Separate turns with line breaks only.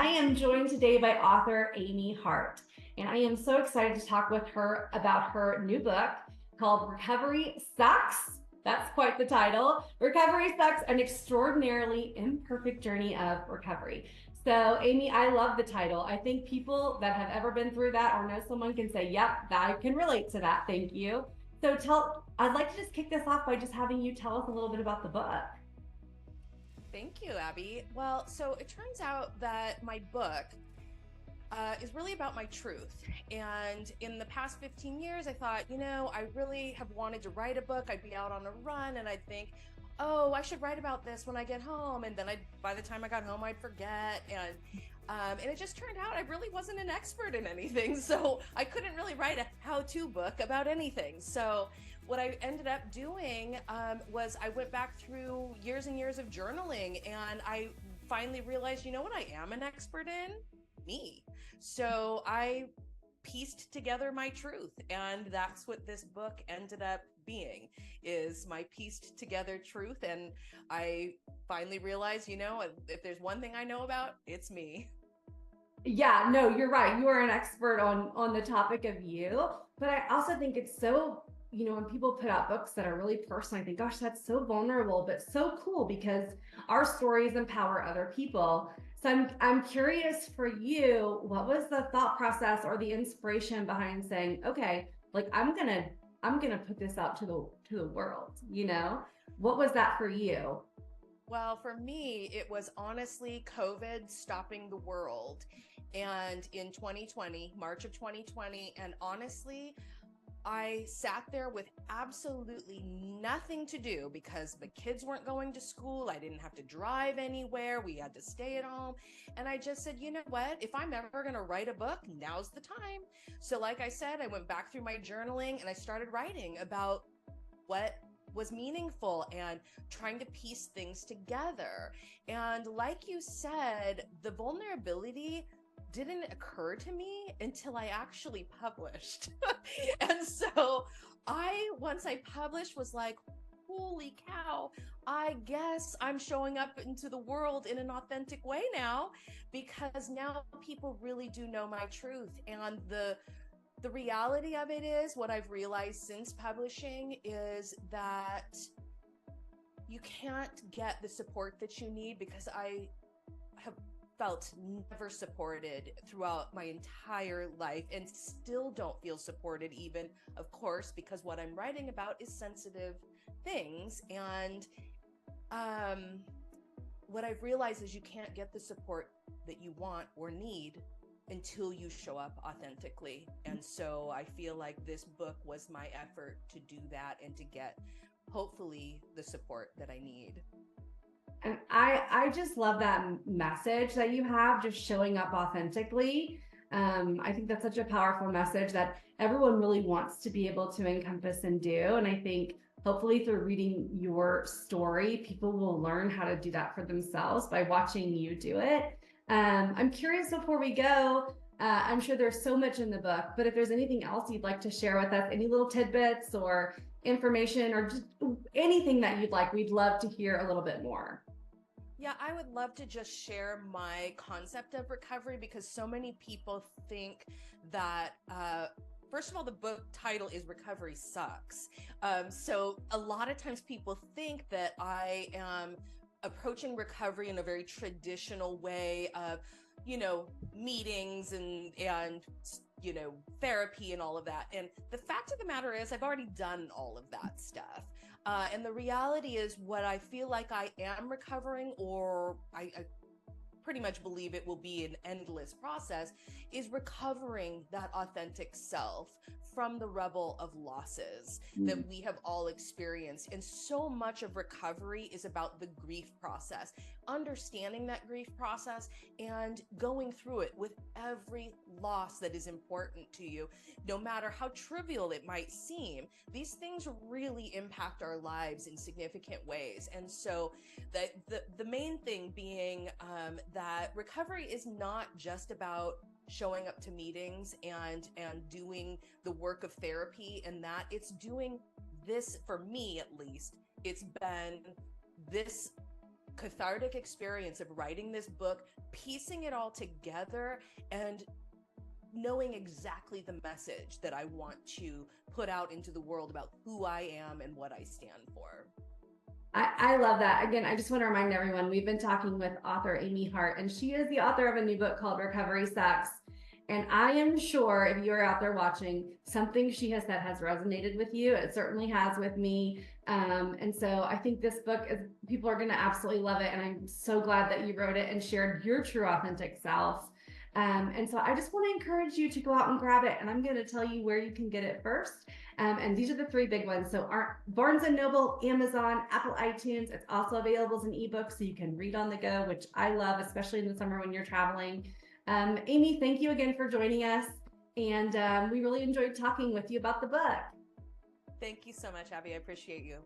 I am joined today by author Amy Hart, and I am so excited to talk with her about her new book called Recovery Sucks. That's quite the title. Recovery Sucks, an extraordinarily imperfect journey of recovery. So, Amy, I love the title. I think people that have ever been through that or know someone can say, yep, I can relate to that. Thank you. I'd like to just kick this off by just having you tell us a little bit about the book.
Thank you, Abby. Well, so it turns out that my book is really about my truth. And in the past 15 years, I thought, I really have wanted to write a book. I'd be out on a run and I'd think, oh, I should write about this when I get home. And then by the time I got home, I'd forget. And it just turned out I really wasn't an expert in anything. So I couldn't really write a how-to book about anything. So what I ended up doing was I went back through years and years of journaling, and I finally realized, you know what I am an expert in? Me. So I pieced together my truth, and that's what this book ended up being, is my pieced together truth. And I finally realized, if there's one thing I know about, it's me.
Yeah, no, you're right. You are an expert on the topic of you, but I also think it's so, when people put out books that are really personal, I think, gosh, that's so vulnerable, but so cool because our stories empower other people. So I'm curious for you, what was the thought process or the inspiration behind saying, okay, like I'm gonna put this out to the world, What was that for you?
Well, for me, it was honestly COVID stopping the world. And in 2020, March of 2020, and honestly, I sat there with absolutely nothing to do because the kids weren't going to school. I didn't have to drive anywhere. We had to stay at home. And I just said, you know what? If I'm ever going to write a book, now's the time. So, like I said, I went back through my journaling and I started writing about what was meaningful and trying to piece things together. And like you said, the vulnerability didn't occur to me until I actually published. And so once I published, was like, holy cow, I guess I'm showing up into the world in an authentic way now, because now people really do know my truth. And the reality of it is, what I've realized since publishing is that you can't get the support that you need, because I have felt never supported throughout my entire life and still don't feel supported, even, of course, because what I'm writing about is sensitive things. And what I've realized is you can't get the support that you want or need until you show up authentically. And so I feel like this book was my effort to do that and to get, hopefully, the support that I need.
And I just love that message that you have, just showing up authentically. I think that's such a powerful message that everyone really wants to be able to encompass and do. And I think hopefully through reading your story, people will learn how to do that for themselves by watching you do it. I'm curious, before we go, I'm sure there's so much in the book, but if there's anything else you'd like to share with us, any little tidbits or information or just anything that you'd like, we'd love to hear a little bit more.
Yeah, I would love to just share my concept of recovery, because so many people think that, first of all, the book title is Recovery Sucks. So a lot of times people think that I am approaching recovery in a very traditional way of, meetings and therapy and all of that. And the fact of the matter is, I've already done all of that stuff. And the reality is, what I feel like I am recovering, or I pretty much believe it will be an endless process, is recovering that authentic self from the rubble of losses that we have all experienced. And so much of recovery is about the grief process, understanding that grief process and going through it with every loss that is important to you, no matter how trivial it might seem. These things really impact our lives in significant ways. And so the main thing being that recovery is not just about showing up to meetings and doing the work of therapy, and that it's doing this, for me at least, it's been this cathartic experience of writing this book, piecing it all together, and knowing exactly the message that I want to put out into the world about who I am and what I stand for.
I love that. Again, I just want to remind everyone, we've been talking with author Amy Hart, and she is the author of a new book called Recovery Sucks. And I am sure if you're out there watching, something she has said has resonated with you. It certainly has with me. And so I think this book is, people are going to absolutely love it. And I'm so glad that you wrote it and shared your true authentic self. And so I just want to encourage you to go out and grab it. And I'm going to tell you where you can get it first. And these are the three big ones. So Barnes & Noble, Amazon, Apple iTunes. It's also available as an ebook, so you can read on the go, which I love, especially in the summer when you're traveling. Amy, thank you again for joining us. And we really enjoyed talking with you about the book.
Thank you so much, Abby. I appreciate you.